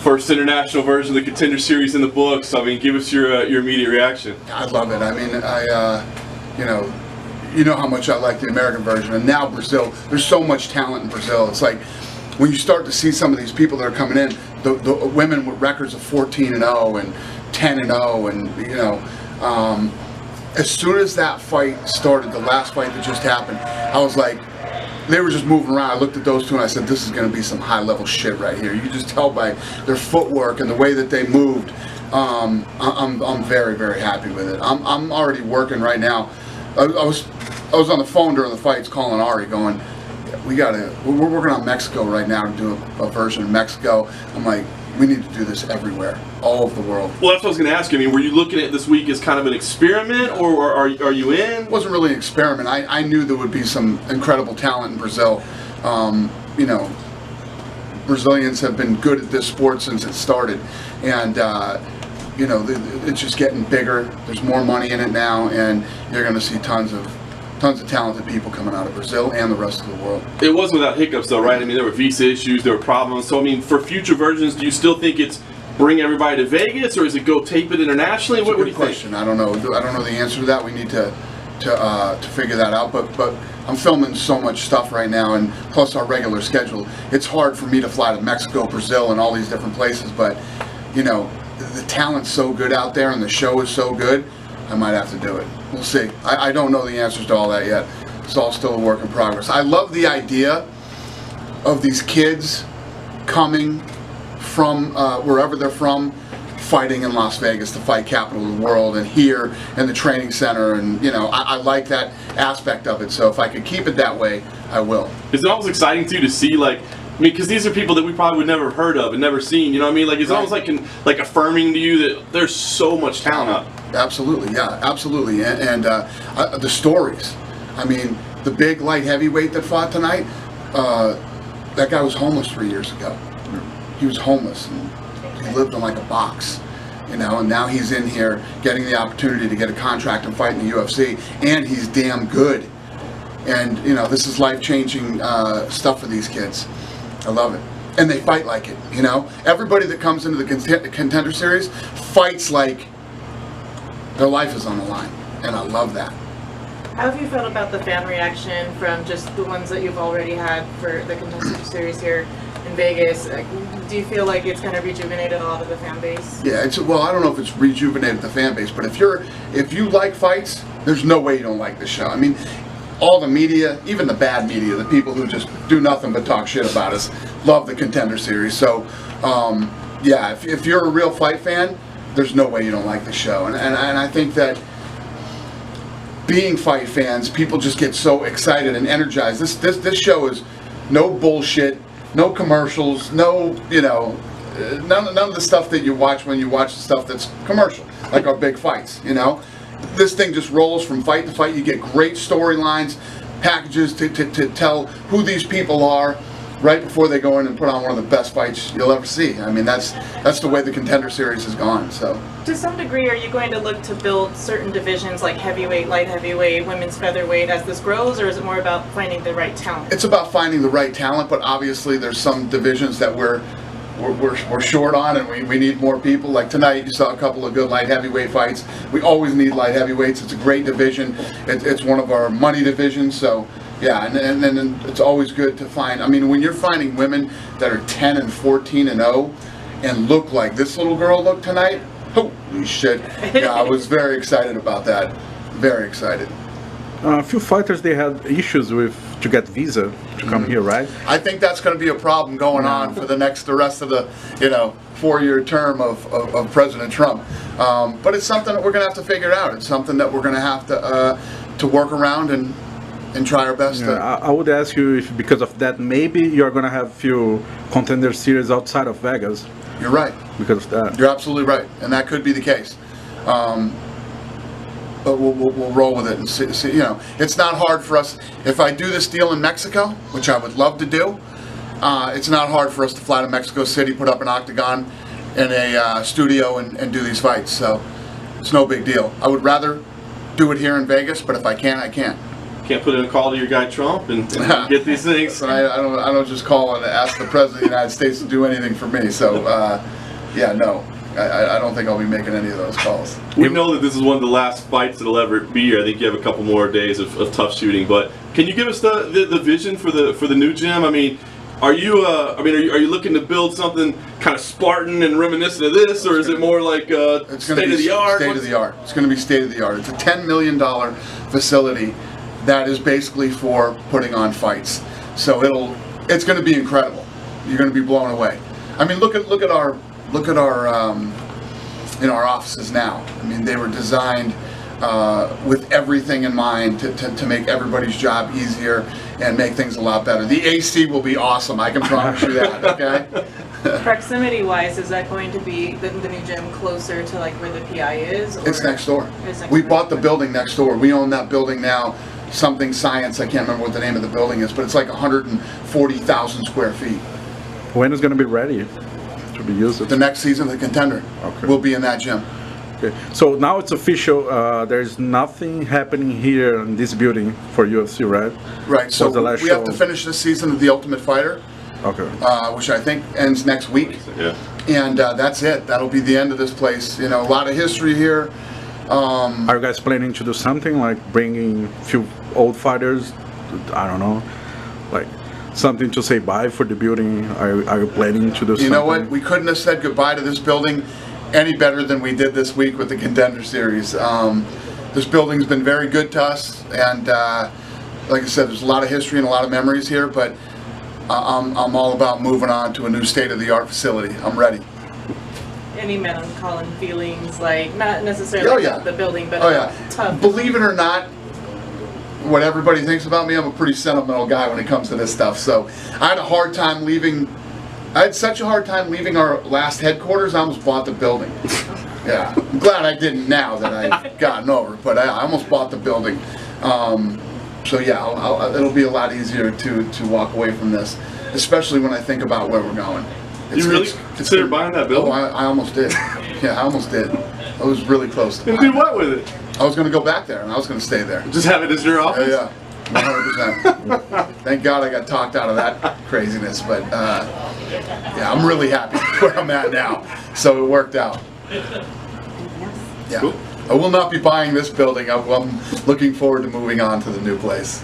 First international version of the Contender Series in the books. I mean, give us your immediate reaction. I love it. I mean, you know how much I like the American version, and now Brazil. There's so much talent in Brazil. It's like when you start to see some of these people that are coming in, the women with records of 14-0 and 10-0, and you know, as soon as that fight started, the last fight that just happened, I was like, they were just moving around. I looked at those two and I said, this is going to be some high-level shit right here. You just tell by their footwork and the way that they moved. I'm very, very happy with it. I'm already working right now. I was on the phone during the fights calling Ari, going, we're working on Mexico right now to do a version of Mexico. I'm like, we need to do this everywhere, all over the world. Well, that's what I was going to ask you. I mean, were you looking at this week as kind of an experiment, or are you in? It wasn't really an experiment. I knew there would be some incredible talent in Brazil. You know, Brazilians have been good at this sport since it started, and you know, it's just getting bigger. There's more money in it now, and you're going to see tons of talented people coming out of Brazil and the rest of the world. It was without hiccups though, right? I mean, there were visa issues, there were problems. So I mean, for future versions, do you still think it's bring everybody to Vegas, or is it go tape it internationally? What do you think? I don't know. I don't know the answer to that. We need to figure that out. But I'm filming so much stuff right now, and plus our regular schedule. It's hard for me to fly to Mexico, Brazil, and all these different places. But you know, the talent's so good out there, and the show is so good. I might have to do it. We'll see. I don't know the answers to all that yet. It's all still a work in progress. I love the idea of these kids coming from wherever they're from, fighting in Las Vegas, the fight capital of the world, and here in the training center, and you know, I like that aspect of it. So if I could keep it that way, I will. It's almost exciting too to see, like, I mean, because these are people that we probably would never heard of and never seen. You know what I mean? Like, it's almost like affirming to you that there's so much talent out. Absolutely, yeah, absolutely, and the stories. I mean, the big light heavyweight that fought tonight, that guy was homeless 3 years ago. He was homeless, and he lived in like a box, you know, and now he's in here getting the opportunity to get a contract and fight in the UFC, and he's damn good. And, you know, this is life-changing stuff for these kids. I love it. And they fight like it, you know. Everybody that comes into the Contender Series fights like their life is on the line, and I love that. How have you felt about the fan reaction from just the ones that you've already had for the Contender Series here in Vegas? Do you feel like it's kind of rejuvenated a lot of the fan base? Yeah, well, I don't know if it's rejuvenated the fan base, but if you like fights, there's no way you don't like this show. I mean, all the media, even the bad media, the people who just do nothing but talk shit about us, love the Contender Series. So, yeah, if you're a real fight fan, there's no way you don't like the show. And I think that being fight fans, people just get so excited and energized. This show is no bullshit, no commercials, no, you know, none of the stuff that you watch when you watch the stuff that's commercial, like our big fights, you know. This thing just rolls from fight to fight. You get great storylines, packages to tell who these people are right before they go in and put on one of the best fights you'll ever see. I mean, that's the way the Contender Series has gone. So, to some degree, are you going to look to build certain divisions like heavyweight, light heavyweight, women's featherweight as this grows, or is it more about finding the right talent? It's about finding the right talent, but obviously there's some divisions that we're short on, and we need more people. Like tonight, you saw a couple of good light heavyweight fights. We always need light heavyweights. It's a great division. It's one of our money divisions. So yeah, and then it's always good to find. I mean, when you're finding women that are 10 and 14 and 0 and look like this little girl looked tonight, holy shit! Yeah, I was very excited about that. Very excited. A few fighters, they had issues to get visa to come here, right? I think that's going to be a problem going on for the rest of the 4-year term of President Trump. But it's something that we're going to have to figure out. It's something that we're going to have to work around and try our best. I would ask you if, because of that, maybe you're going to have a few Contender Series outside of Vegas. You're right. Because of that. You're absolutely right, and that could be the case. But we'll roll with it and see. You know, it's not hard for us. If I do this deal in Mexico, which I would love to do, it's not hard for us to fly to Mexico City, put up an octagon in a studio and do these fights. So it's no big deal. I would rather do it here in Vegas, but if I can, I can. Can't put in a call to your guy Trump and get these things. I don't just call and ask the President of the United States to do anything for me. So, yeah, no. I don't think I'll be making any of those calls. We know that this is one of the last fights that'll ever be here. I think you have a couple more days of tough shooting, but can you give us the vision for the new gym? I mean, are you looking to build something kind of Spartan and reminiscent of this, or is it more like state of the art? State of the art. It's going to be state of the art. It's a $10 million facility that is basically for putting on fights. So it's going to be incredible. You're going to be blown away. I mean, look at our in our offices now. I mean, they were designed with everything in mind to make everybody's job easier and make things a lot better. The AC will be awesome. I can promise you that. Okay. Proximity-wise, is that going to be the new gym closer to like where the PI is? Or It's next door. It's next We door. bought the building next door. We own that building now. Something Science. I can't remember what the name of the building is, but it's like 140,000 square feet. When is going to be ready to be used? The next season, the Contender Okay. will be in that gym. Okay. So now it's official. There's nothing happening here in this building for UFC, right? Right. So Was the last we have to show- finish this season of The Ultimate Fighter, Okay. which I think ends next week. Yeah. And that's it. That'll be the end of this place. You know, a lot of history here. Are you guys planning to do something like bringing a few old fighters? I don't know, like something to say bye for the building. Are you planning to do something? You know what? We couldn't have said goodbye to this building any better than we did this week with the Contender Series. This building's been very good to us, and like I said, there's a lot of history and a lot of memories here. But I'm all about moving on to a new state-of-the-art facility. I'm ready. Any melancholy feelings, like not necessarily Oh, yeah. about the building, but Oh about yeah. tough. Believe it or not, what everybody thinks about me, I'm a pretty sentimental guy when it comes to this stuff. So I had a hard time leaving. I had such a hard time leaving our last headquarters. I almost bought the building. Yeah, I'm glad I didn't now that I've gotten over it, but I almost bought the building. So yeah, it'll be a lot easier to walk away from this, especially when I think about where we're going. You really consider buying that building? Oh, I almost did. Yeah, I almost did. I was really close to And buying do what with it? I was going to go back there, and I was going to stay there. Just have it as your office? Yeah, 100%. Thank God I got talked out of that craziness, but yeah, I'm really happy where I'm at now. So it worked out. Yeah. Cool. I will not be buying this building. I'm looking forward to moving on to the new place.